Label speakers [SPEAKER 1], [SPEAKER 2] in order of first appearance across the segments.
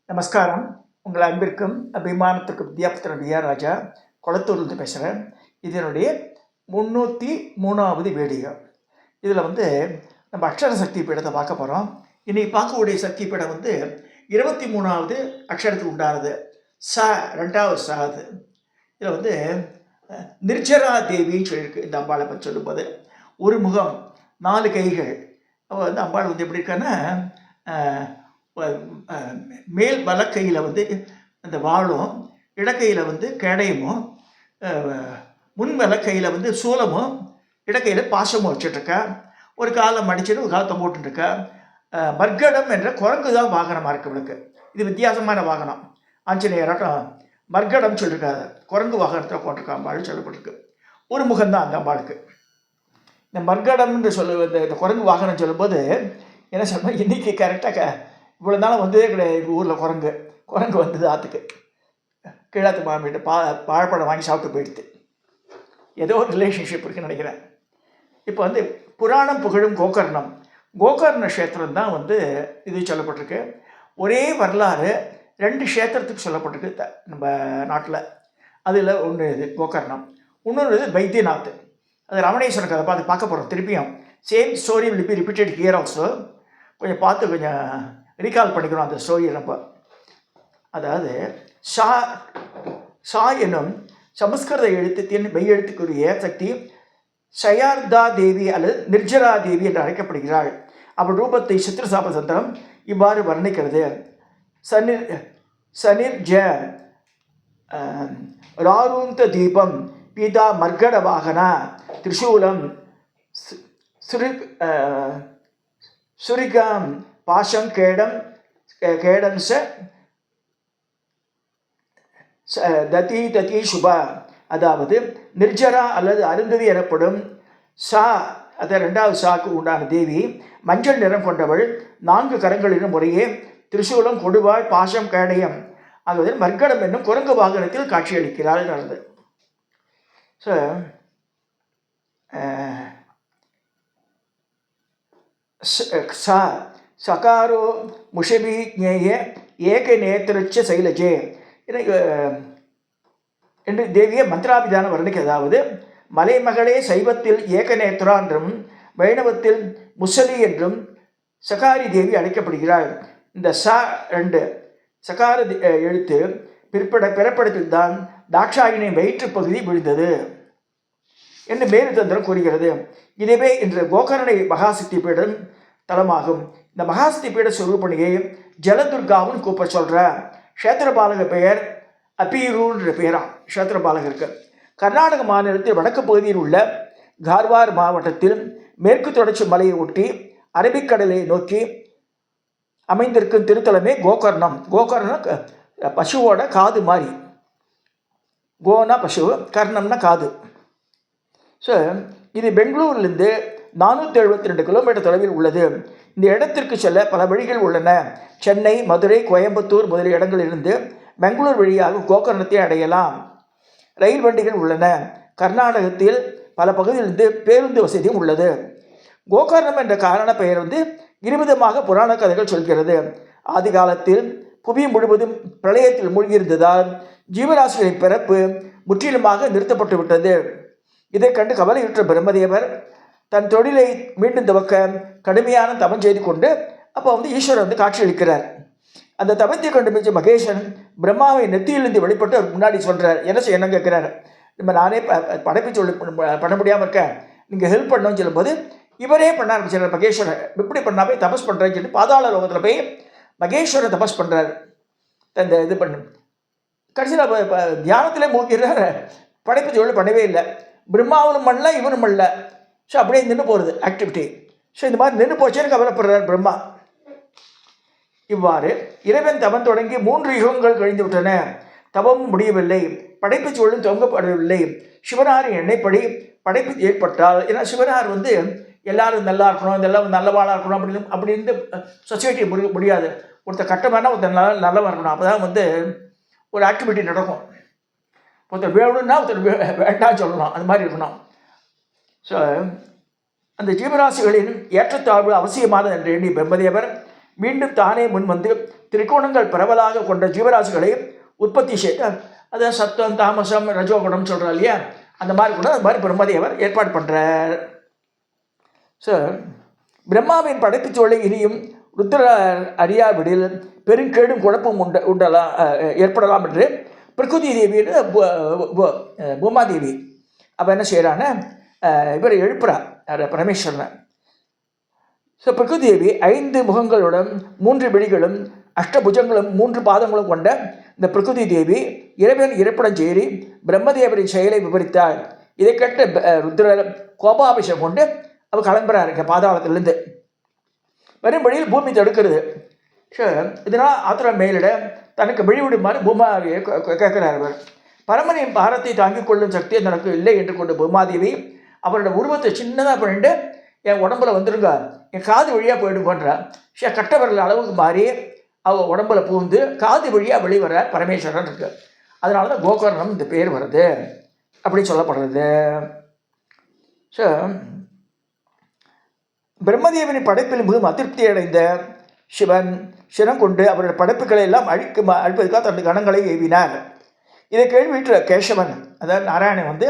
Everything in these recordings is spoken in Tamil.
[SPEAKER 1] நமஸ்காரம். உங்கள் அன்பிற்கும் அபிமானத்திற்கும் வித்யாபுத்திரன் வி.ஆர். ராஜா கொளத்தூர்லேருந்து பேசுகிறேன். இதனுடைய 303வது வீடியோ. இதில் நம்ம அக்ஷர சக்தி பீடத்தை பார்க்க போகிறோம். இன்றைக்கி பார்க்கக்கூடிய சக்தி பீடம் 23வது அக்ஷரத்துக்கு உண்டானது. ச 2வது சாது. இதில் நிர்ஜரா தேவின்னு சொல்லியிருக்கு. இந்த அம்பாளை பற்றி சொல்லும்போது ஒரு முகம் 4 கைகள். அவள் அம்பாள் எப்படி இருக்கான்னா, மேல் வலக்கையில் அந்த வாளும், இடக்கையில் கேடயமும், முன் வலக்கையில் சூலமும், இடக்கையில் பாசமும் வச்சுட்ருக்கா. ஒரு காலை மடிச்சுட்டு ஒரு காலத்தை போட்டுருக்கா. மர்கடம் என்ற குரங்கு தான் வாகனமாக இருக்கு இவளுக்கு. இது வித்தியாசமான வாகனம். ஆஞ்சநேயராட்டம் மர்கடம் சொல்லியிருக்காரு. குரங்கு வாகனத்தில் போட்டிருக்கா அம்பாள் சொல்லப்பட்டிருக்கு. ஒரு முகம்தான் அந்த அம்பாளுக்கு. இந்த மர்கடம்னு இந்த குரங்கு வாகனம் சொல்லும்போது என்ன சொல்லுவோம், இன்றைக்கி கரெக்டாக இவ்வளோ நாளும் வந்ததே கிடையாது எங்கள் ஊரில். குரங்கு வந்தது ஆற்றுக்கு. கீழாத்து மாமிட்டு வாழைப்பழம் வாங்கி சாப்பிட்டு போயிடுது. ஏதோ ஒரு ரிலேஷன்ஷிப் இருக்குன்னு நினைக்கிறேன். இப்போ புராணம் புகழும் கோகர்ணம், கோகர்ண க்ஷேத்திரம் தான் இது சொல்லப்பட்டிருக்கு. ஒரே வரலாறு 2 க்ஷேத்திரத்துக்கு சொல்லப்பட்டிருக்கு நம்ம நாட்டில். அதில் ஒன்று இது கோகர்ணம், இன்னொரு இது பைத்தியநாத். அது ரமணேஸ்வரன் கதை பார்க்க போகிறோம். திருப்பியும் same story will be repeated here also. கொஞ்சம் பார்த்து கொஞ்சம் ரீகால் பண்ணிக்கிறோம் அந்த ஸ்டோரியை நம்ம. அதாவது ஷா எனும் சமஸ்கிருத எழுத்தின் மெய்யெழுத்துக்குரிய சக்தி ஷயார்தா தேவி அல்லது நிர்ஜரா தேவி என்று அழைக்கப்படுகிறாள். அவள் ரூபத்தை சித்திரசாப சந்திரம் இவ்வாறு வர்ணிக்கிறது. சனிர்ஜ ராருந்த தீபம் பீதா மர்கட வாகனா திரிசூலம் சுரிகாம் பாஷம் கேடம் ததி ததி சுபா. அதாவது நிர்ஜரா அல்லது அருந்ததி எனப்படும் சா, அதை 2வது சாக்கு உண்டான தேவி மஞ்சள் நிறம் கொண்டவள். 4 கரங்களிலும் முறையே திரிசூலம், கொடுவாள், பாசம், கேடயம் ஆகுவது மர்கடம் என்னும் குரங்கு வாகனத்தில் காட்சியளிக்கிறாள் நடந்தது. ஸோ சா சகாரோ முஷபி ஜேய ஏக நேத்திரச்ச சைலஜே என்று தேவியை மந்திராபிதானம் வர்ணிக்க. அதாவது மலைமகளே சைவத்தில் ஏக நேத்ரா என்றும் வைணவத்தில் முசலி என்றும் சகாரி தேவி அழைக்கப்படுகிறாள். இந்த ச 2 சகார எழுத்து பிறப்படத்தில் தான் தாட்சாயினின் வயிற்று பகுதி விழுந்தது என்று மேரு தந்திரம் கூறுகிறது. இதுவே இன்று கோகர்ணை மகாசக்தி பீடம் தலமாகும். இந்த மகாசக்தி பீட சொரூபணியை ஜலதுர்காவும் கூப்ப சொல்கிற க்ஷேத்திரபாலக பெயர் அப்பீரூன்ற பெயராம். க்ஷேத்திரபாலகருக்கு கர்நாடக மாநிலத்தில் வடக்கு பகுதியில் உள்ள கார்வார் மாவட்டத்தில் மேற்கு தொடர்ச்சி மலையை ஒட்டி அரபிக்கடலை நோக்கி அமைந்திருக்கும் திருத்தலமே கோகர்ணம். கோகர்ணம் பசுவோட காது மாதிரி. கோனா பசு, கர்ணம்னா காது. ஸோ இது பெங்களூர்லேருந்து 472 கிலோமீட்டர் தொலைவில் உள்ளது. இந்த இடத்திற்கு செல்ல பல வழிகள் உள்ளன. சென்னை, மதுரை, கோயம்புத்தூர் முதலிய இடங்களிலிருந்து பெங்களூர் வழியாக கோகர்ணத்தை அடையலாம். ரயில் வண்டிகள் உள்ளன. கர்நாடகத்தில் பல பகுதியிலிருந்து பேருந்து வசதியும் உள்ளது. கோகர்ணம் என்ற காரண பெயர் இருவிதமாக புராண கதைகள் சொல்கிறது. ஆதி காலத்தில் புவி முழுவதும் பிரளயத்தில் மூழ்கியிருந்ததால் ஜீவராசிகளின் பிறப்பு முற்றிலுமாக நிறுத்தப்பட்டு விட்டது. இதை கண்டு கவலையுற்ற பிரம்மதேவர் தன் தொழிலை மீண்டும் துவக்க கடுமையான தவம் செய்து கொண்டு அப்போ ஈஸ்வரர் காட்சியளிக்கிறார். அந்த தவத்தை கண்டுபிடிச்ச மகேசன் பிரம்மாவை நெத்தியிலிருந்து வெளிப்பட்டு அவர் முன்னாடி சொல்கிறார். என்ன கேட்குறார், நானே படைப்பு சொல்லி பண்ண முடியாமல் இருக்கேன், நீங்கள் ஹெல்ப் பண்ணணும்னு சொல்லும்போது இவரே பண்ண ஆரம்பிச்சார். மகேஸ்வரர் இப்படி பண்ணாவே தபஸ் பண்ணுறேன்னு சொல்லி பாதாள லோகத்தில் போய் மகேஸ்வரர் தபஸ் பண்ணுறாரு. அந்த இது பண்ணு கடைசியில் தியானத்திலே மூழ்கிறார். படைப்பு தொழில் பண்ணவே இல்லை. பிரம்மாவும் பண்ணல, இவரும் பண்ணல. ஸோ அப்படியே நின்று போகிறது ஆக்டிவிட்டி. ஸோ இந்த மாதிரி நின்று போச்சேன்னு கவலைப்படுறார் பிரம்மா. இவ்வாறு இறைவன் தவம் தொடங்கி 3 யுகங்கள் கழிந்து விட்டன. தவமும் முடியவில்லை, படைப்பு சூழலும் தொங்கப்படவில்லை. சிவனாரின் எண்ணெய்ப்படி படைப்பு ஏற்பட்டால், ஏன்னா சிவனார் எல்லாரும் நல்லா இருக்கணும், இதெல்லாம் நல்லவாளாக இருக்கணும் அப்படின்னு சொசைட்டி முடியாது. ஒருத்தர் கட்டமானா ஒருத்தர் நல்லவா இருக்கணும். அப்போ தான் ஒரு ஆக்டிவிட்டி நடக்கும். ஒருத்தர் வேணும்னா ஒருத்தர் வேண்டாம் சொல்லணும், அது மாதிரி இருக்கணும். ஸோ அந்த ஜீவராசிகளின் ஏற்றத்தாழ்வு அவசியமானது என்று எண்ணி பிரம்மதேவர் மீண்டும் தானே முன் வந்து திரிகோணங்கள் பரவலாக கொண்ட ஜீவராசிகளை உற்பத்தி செய்தார். அதை சத்தம் தாமசம் ரஜோகுணம் சொல்கிறா இல்லையா, அந்த மாதிரி கூட அது மாதிரி பிரம்மதேவர் ஏற்பாடு பண்ணுறார். ஸோ பிரம்மாவின் படைப்பு சூழலை இனியும் ருத்ர அறியாவிடில் பெருங்கேடும் குழப்பம் உண்டலாம் ஏற்படலாம் என்று பிரகிருதி தேவின்னு பூமாதேவி அவள் என்ன செய்கிறான்னு இவரை எழுப்புறார் பரமேஸ்வரனை. ஸோ பிரகிருதி தேவி 5 முகங்களுடன் 3 விழிகளும் அஷ்டபுஜங்களும் 3 பாதங்களும் கொண்ட இந்த பிரகிருதி தேவி இறைவன் இருப்பிடம் சேரி பிரம்மதேவரின் செயலை விவரித்தாள். இதை கேட்ட ருத்ரர் கோபாபிஷம் கொண்டு அவள் கிளம்புறாரு பாதாளத்திலிருந்து. வரும் வழியில் பூமி தடுக்கிறது. ஸோ இதனால் ஆத்திரம் மேலிட தனக்கு வழிவிடுமாறு பூமாதேவியை கேட்கிறார். அவர் பரமனின் பாரத்தை தாங்கிக் கொள்ளும் சக்தி தனக்கு இல்லை என்று கொண்டு பூமாதேவி அவரோட உருவத்தை சின்னதாக பண்ணிட்டு என் உடம்புல வந்துருங்க, என் காது வழியாக போயிடும் போன்றா. கட்டவரல் அளவுக்கு மாறி அவள் உடம்புல பூந்து காது வழியாக வெளிவர பரமேஸ்வரன் இருக்கு. அதனால தான் கோகர்ணம் இந்த பேர் வருது அப்படின்னு சொல்லப்படுறது. ஸோ பிரம்மதேவனின் படைப்பில் மிகவும் அதிருப்தி அடைந்த சிவன் சினம் கொண்டு அவருடைய படைப்புகளை எல்லாம் அழிப்பதற்காக தனது கணங்களை ஏவினார். இதை கேள்விட்டு கேசவன், அதாவது நாராயணன் வந்து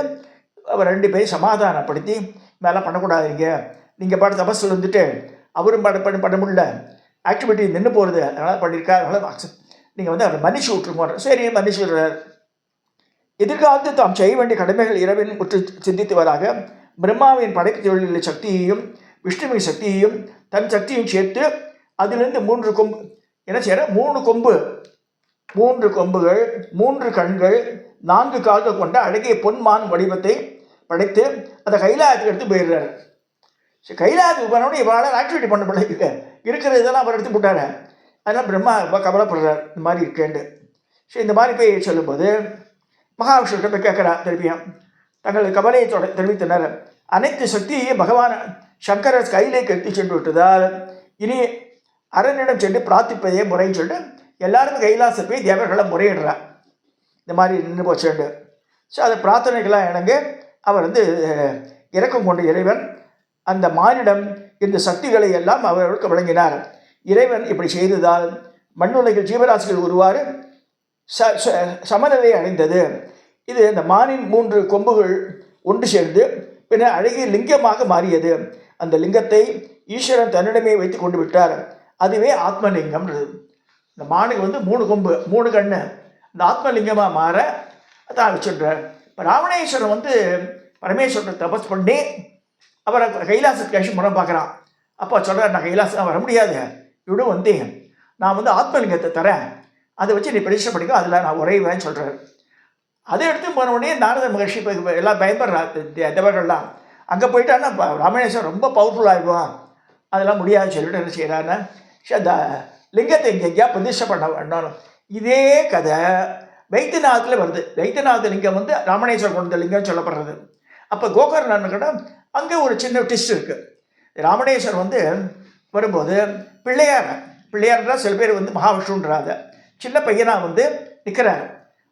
[SPEAKER 1] அவர் 2 பேரும் சமாதானப்படுத்தி மேலே பண்ணக்கூடாதுங்க, நீங்கள் பாட்டு தபஸில் வந்துட்டு அவரும் பண்ண முடியல, ஆக்டிவிட்டி நின்று போகிறது, அதனால் பண்ணியிருக்கார், அதனால் நீங்கள் வந்து அவரை மன்னிச்சு விட்டுருங்க. சரி மன்னிச்சு விடுறார். எதிர்காலத்தில் தாம் செய்ய வேண்டிய கடமைகள் இரவின் உற்று சிந்தித்துவதாக பிரம்மாவின் படைப்பு தொழிலில் சக்தியையும் விஷ்ணுவின் சக்தியையும் தன் சக்தியும் சேர்த்து அதிலிருந்து 3 கொம்பு என்ன செய்கிற 3 கொம்பு 3 கொம்புகள் 3 கண்கள் 4 கால்கள் கொண்ட அழகிய பொன்மான் வடிவத்தை படைத்து அதை கைலாயத்துக்கு எடுத்து போயிடுறாரு. கைலாயத்துக்கு போனோடனே இவரால் ஆக்டிவிட்டி பண்ண பிள்ளைங்க இருக்கிற இதெல்லாம் அவர் எடுத்து போட்டார். அதனால் பிரம்மா ரொம்ப கவலைப்படுறார் இந்த மாதிரி இருக்கேண்டு. சரி இந்த மாதிரி போய் சொல்லும்போது மகாவிஷ்ணுகிட்ட போய் கேட்குறா திருப்பியும் தங்கள் கவலையை தெரிவித்தனர். அனைத்து சக்தியையும் பகவான் சங்கரர் கையிலேக்கு எடுத்து சென்று விட்டதால் இனி அரணிடம் சென்று பிரார்த்திப்பதே முறைன்னு சொல்லிட்டு எல்லாருமே கைலாச போய் தேவர்களை முறையிடுறார் இந்த மாதிரி நின்று போச்சுண்டு. ஸோ அது பிரார்த்தனைகளாக இணங்க அவர் வந்து இறக்கம் கொண்ட இறைவன் அந்த மானிடம் இந்த சக்திகளை எல்லாம் அவர்களுக்கு வழங்கினார். இறைவன் இப்படி செய்ததால் மண்ணுலகில் ஜீவராசிகள் உருவாறு சமநிலை அடைந்தது. இது இந்த மானின் 3 கொம்புகள் ஒன்று சேர்ந்து பின்னர் அழகிய லிங்கமாக மாறியது. அந்த லிங்கத்தை ஈஸ்வரன் தன்னிடமே வைத்து கொண்டு விட்டார். அதுவே ஆத்மலிங்கம்ன்றது. இந்த மானுக்கு வந்து 3 கொம்பு 3 கண்ணு இந்த ஆத்மலிங்கமாக மாற தான் வச்சுடுறார். இப்போ ராவணேஸ்வரன் வந்து பரமேஸ்வரனை தபஸ் பண்ணி அவரை கைலாசத்துக்கு கழிச்சு முறை பார்க்குறான். அப்போ சொல்கிறார், நான் கைலாசம் வர முடியாது, இவ்வளோ வந்து நான் வந்து ஆத்மலிங்கத்தை தரேன், அதை வச்சு நீ பிரதிஷ்டை பண்ணிக்கோ, அதில் நான் உரைவேன்னு சொல்கிறார். அதை எடுத்து போன உடனே நாரத மகர்ஷி எல்லாம் பயப்படுறா தேவர்கள்லாம். அங்கே போயிட்டான்னா ராமேஸ்வரன் ரொம்ப பவர்ஃபுல் ஆகிடுவான், அதெல்லாம் முடியாதுன்னு சொல்லிட்டு என்ன செய்கிறான்னா அந்த லிங்கத்தை இங்கே எங்கேயா பிரதிஷ்டை பண்ண வேண்டாம். இதே கதை வைத்தியநாதத்தில் வருது. வைத்தியநாத லிங்கம் வந்து ராமணேஸ்வரர் கொண்ட லிங்கம்னு சொல்லப்படுறது. அப்போ கோகர்ணன் கூட அங்கே ஒரு சின்ன ட்விஸ்ட் இருக்குது. ராமணேஸ்வரர் வந்து வரும்போது பிள்ளையார்ன்றால் சில பேர் வந்து மகாவிஷ்ணுன்றாங்க. சின்ன பையனாக வந்து நிற்கிறாரு.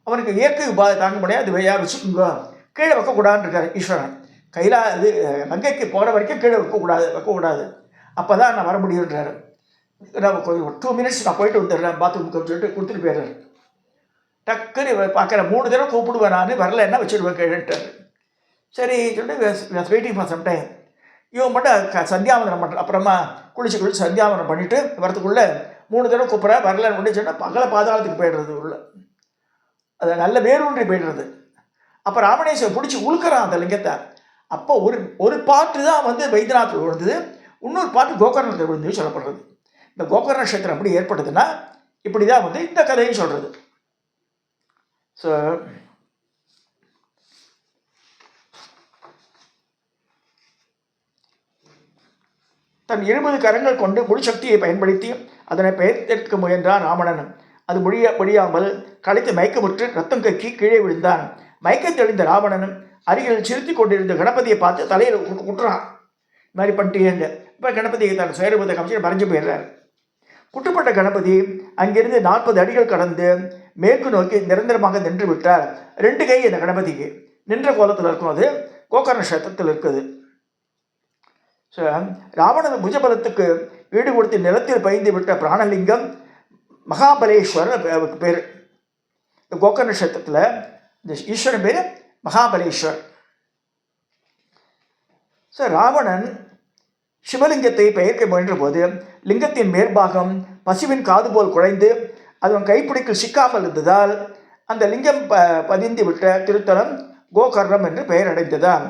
[SPEAKER 1] அவனுக்கு இயற்கை உபாதை தாங்க முடியாது, அது யார் வச்சுக்கோங்க கீழே வைக்கக்கூடாதுன்னு இருக்கார் ஈஸ்வரன். இது லங்கைக்கு போகிற வரைக்கும் கீழே வைக்கக்கூடாது, அப்போ தான் நான் வர முடியுன்றாரு. நான் 2 மினிட்ஸ் நான் போயிட்டு வந்துடுறேன் பாத்ரூமுக்கு சொல்லிட்டு கொடுத்துட்டு போயிடுறாரு. டக்குன்னு பார்க்குறேன் 3 தடவை கூப்பிடுவேன், நான் வரல என்ன வச்சுடுவேன் கேட்டுட்டார். சரி சொல்லிட்டு வெயிட்டிங் ஃபார் சம் டைம். இவன் மட்டும் சந்தியாவந்தனம் பண்ணுற அப்புறமா குளிச்சு சந்தியாவந்தனம் பண்ணிவிட்டு வரத்துக்குள்ளே 3 தடவை கூப்பிட்றேன் வரலன்னு ஒன்று சொன்னால் பகல பாதாளத்துக்கு போய்டுறது உள்ள, அதை நல்ல வேரூன்றி போய்டுறது. அப்போ ராமணேஸ்வரன் பிடிச்சி உழுக்கிறான் அந்த லிங்கத்தை. அப்போ ஒரு பாட்டு தான் வந்து வைத்தியநாத்தில் விழுந்தது, இன்னொரு பாட்டு கோகர்ணத்தில் விழுந்து சொல்லப்படுறது. இந்த கோகர்ண நட்சத்திரம் எப்படி ஏற்பட்டதுன்னா இப்படி தான் வந்து இந்த கதையும் சொல்கிறது. ஸோ தன் 20 கரங்கள் கொண்டு முழு சக்தியை பயன்படுத்தி அதனை பெயர்த்தெடுக்க முயன்றான் ராவணன். அது முடியாமல் களைத்து மயக்கமுற்று ரத்தம் கக்கி கீழே விழுந்தான். மயக்கம் தெளிந்த ராவணன் அருகில் சிரித்து கொண்டிருந்த கணபதியை பார்த்து தலையில் குட்டுறான். இது மாதிரி பண்ணிட்டேங்க. இப்போ கணபதியை தன் சேருவதை கமிச்சு மறைஞ்சு போயிடுறார். குட்டுப்பட்ட கணபதி அங்கிருந்து 40 அடிகள் கடந்து மேற்கு நோக்கி நிரந்தரமாக நின்று விட்டார். 2 கை இந்த கணபதிக்கு நின்ற கோலத்தில் இருக்கும். அது கோகர்ண நட்சத்திரத்தில் இருக்குது. ஸோ ராவணன் புஜபலத்துக்கு ஈடு கொடுத்து நிலத்தில் பயந்து விட்ட பிராணலிங்கம் மகாபலேஸ்வரர் பேர். இந்த கோக்கர நட்சத்திரத்தில் இந்த ஈஸ்வரன் பேர் மகாபலேஸ்வர். ஸோ ராவணன் சிவலிங்கத்தை பெயர்க்க முயன்ற போது லிங்கத்தின் மேற்பாகம் பசுவின் காது போல் குழைந்து அதன் கைப்பிடிக்கில் சிக்காமல் இருந்ததால் அந்த லிங்கம் பதிந்து விட்ட திருத்தலம் கோகர்ணம் என்று பெயர் அடைந்ததாம்.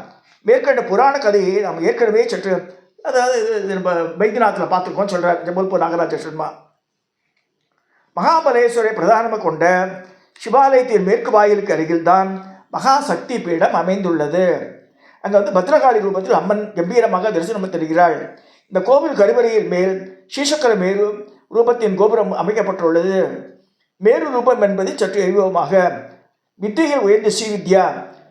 [SPEAKER 1] மேற்கண்ட புராண கதையை நாம் ஏற்கனவே சற்று, அதாவது நம்ம வைத்தியநாத்தில் பார்த்துருக்கோம் சொல்கிறார் ஜபல்பூர் நாகராஜ சர்மா. மகாபலேஸ்வரை பிரதானமாக கொண்ட சிவாலயத்தின் மேற்கு வாயிலுக்கு அருகில் தான் மகாசக்தி பீடம் அமைந்துள்ளது. அங்கே பத்ரகாளி ரூபத்தில் அம்மன் கம்பீரமாக தரிசனம் தருகிறாள். இந்த கோவில் கருவறையில் மேல் ஸ்ரீசக்கர மேரு ரூபத்தின் கோபுரம் அமைக்கப்பட்டுள்ளது. மேரு ரூபம் என்பது சற்று எளிவமாக வித்தையில் உயர்ந்த ஸ்ரீவித்யா,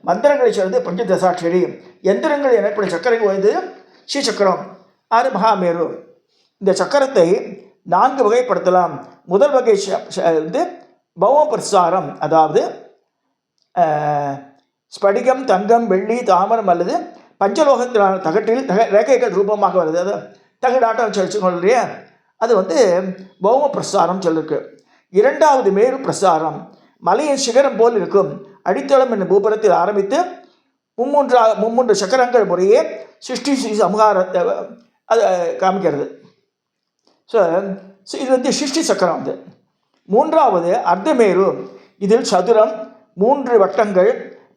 [SPEAKER 1] மந்திரங்களை சேர்ந்து பஞ்சதசாட்சரி, எந்திரங்கள் எனப்படும் சக்கரங்கள் உயர்ந்து ஸ்ரீசக்கரம், ஆறு மகாமேரு. இந்த சக்கரத்தை 4 வகைப்படுத்தலாம். முதல் வகை பௌம பிரசாரம், அதாவது ஸ்படிகம், தங்கம், வெள்ளி, தாமரம் அல்லது பஞ்சலோகத்திலான தகட்டில் ரேகைகள் ரூபமாக வருது. அது தகடாட்டம் சொல்லியா, அது பௌம பிரசாரம் சொல்லிருக்கு. 2வது மேரு பிரசாரம், மலையின் சிகரம் போல் இருக்கும். அடித்தளம் என்னும் பூபுரத்தில் ஆரம்பித்து 3 சக்கரங்கள் முறையே சிருஷ்டி சம்ஹாரத்தை அதை காமிக்கிறது. ஸோ இது சிருஷ்டி சக்கரம். 3வது அர்த்தமேரு, இதில் சதுரம், 3 வட்டங்கள்,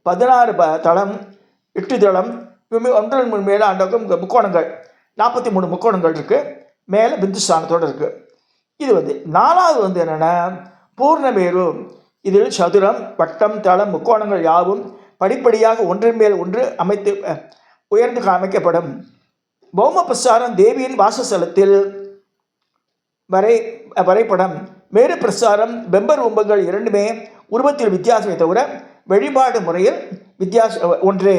[SPEAKER 1] 16 தளம், 8 தளம், 1 மேலே ஆண்டகம் முக்கோணங்கள், 43 முக்கோணங்கள் இருக்குது. மேலே பிந்துஸ்தானத்தோடு இருக்குது. இது 4வது என்னென்னா பூர்ணமேரு, இதில் சதுரம், வட்டம், தளம், முக்கோணங்கள் யாவும் படிப்படியாக ஒன்றின் மேல் ஒன்று அமைத்து உயர்ந்து அமைக்கப்படும். பௌம பிரசாரம் தேவியின் வாசஸ்தலத்தில் வரைபடம். மேரு பிரசாரம் பெம்பர் உம்பங்கள் இரண்டுமே உருவத்தில் வித்தியாசமே தவிர வழிபாடு முறையில் ஒன்றே.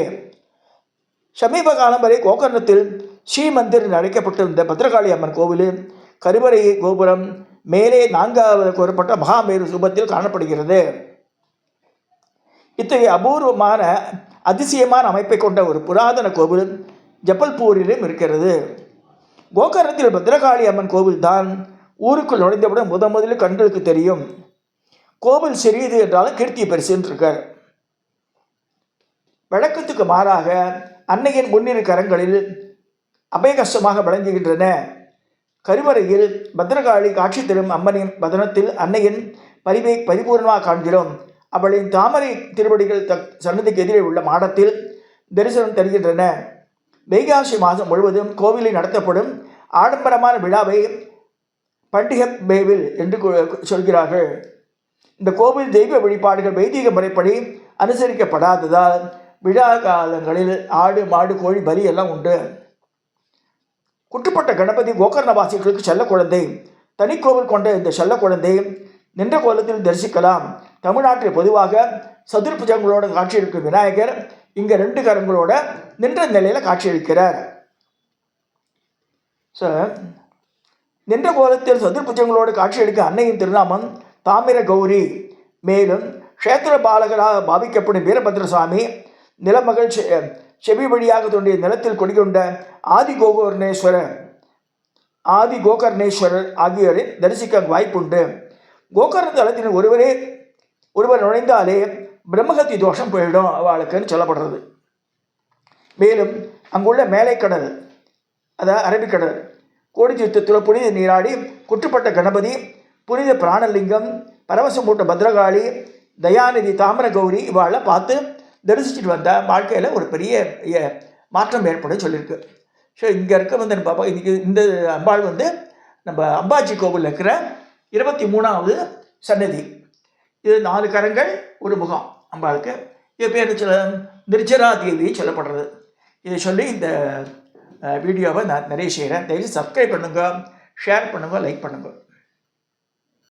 [SPEAKER 1] சமீப காலம் வரை கோகர்ணத்தில் ஸ்ரீமந்திர் என்று அழைக்கப்பட்டிருந்த பத்ரகாளி அம்மன் கோவில் கருவறை கோபுரம் மேலே 4வது கூறப்பட்ட மகாமேரு ரூபத்தில் காணப்படுகிறது. இத்தகைய அபூர்வமான அதிசயமான அமைப்பை கொண்ட ஒரு புராதன கோவில் ஜபல்பூரிலும் இருக்கிறது. கோகர்ணத்தில் பத்ரகாளி அம்மன் கோவில் தான் ஊருக்குள் நுழைந்தவுடன் முதலில் கண்களுக்கு தெரியும். கோவில் சிறியது என்றாலும் கீர்த்தி பெருசுன்னு இருக்கார். வழக்கத்துக்கு மாறாக அன்னையின் முன்னிரு கரங்களில் அபயகஸ்தமாக விளங்குகின்றன. கருவறையில் பத்ரகாளி காட்சி தரும் அம்மனின் வதனத்தில் அன்னையின் பரிவை பரிபூர்ணமாக காண்கிறோம். அவளின் தாமரை திருவடிகள் சன்னதிக்கு எதிரே உள்ள மாடத்தில் தரிசனம் தருகின்றன. வைகாசி மாதம் முழுவதும் கோவிலில் நடத்தப்படும் ஆடம்பரமான விழாவை பண்டிகை பேவில் என்று சொல்கிறார்கள். இந்த கோவில் தெய்வ வழிபாடுகள் வைதிக முறைப்படி அனுசரிக்கப்படாததால் விழா காலங்களில் ஆடு, மாடு, கோழி பலி எல்லாம் உண்டு. குட்டுப்பட்ட கணபதி கோகர்ணவாசிகளுக்கு செல்ல குழந்தை. தனிக்கோவில் கொண்ட இந்த செல்ல குழந்தை நின்ற கோலத்தில் தரிசிக்கலாம். தமிழ்நாட்டில் பொதுவாக சதுர்புஜங்களோட காட்சியளிக்கும் விநாயகர் இங்கே 2 கரங்களோட நின்ற நிலையில் காட்சியளிக்கிறார். ஸோ நின்ற கோலத்தில் சதுர்புஜங்களோடு காட்சியளிக்க அன்னையின் திருநாமம் தாமிர கௌரி. மேலும் க்ஷேத்திர பாலகராக பாவிக்கப்படும் வீரபத்ரசாமி, நிலமகள் செவி வழியாக தோன்றிய நிலத்தில் கொடிகொண்ட ஆதி கோகர்ணேஸ்வரர் ஆகியோரை தரிசிக்க வாய்ப்புண்டு. கோகர்ண தலத்தின் ஒருவர் நுழைந்தாலே பிரம்மகத்தி தோஷம் போயிடும் அவளுக்குன்னு சொல்லப்படுறது. மேலும் அங்குள்ள மேலைக்கடல், அதாவது அரபிக்கடல், கோடி தீர்த்தத்தில் புனித நீராடி குற்றுப்பட்ட கணபதி, புனித பிராணலிங்கம், பரவசமூட்ட பத்ரகாளி, தயாநிதி தாமிர கௌரி இவாளை பார்த்து தரிசிச்சுட்டு வந்தால் வாழ்க்கையில் ஒரு பெரிய மாற்றம் ஏற்படும் சொல்லியிருக்கு. ஸோ இங்கே இருக்க பாப்பா இன்றைக்கி இந்த அம்பாள் நம்ம அம்பாஜி கோவிலில் இருக்கிற 23வது சன்னதி. இது 4 கரங்கள், 1 முகம் அம்பாளுக்கு. இது பேர் நிர்ஜரா தேவி சொல்லப்படுறது. இதை சொல்லி இந்த வீடியோவை நான் நிறைய செய்கிறேன். தயவுசெய்து சப்ஸ்கிரைப் பண்ணுங்கள், ஷேர் பண்ணுங்கள், லைக் பண்ணுங்கள்.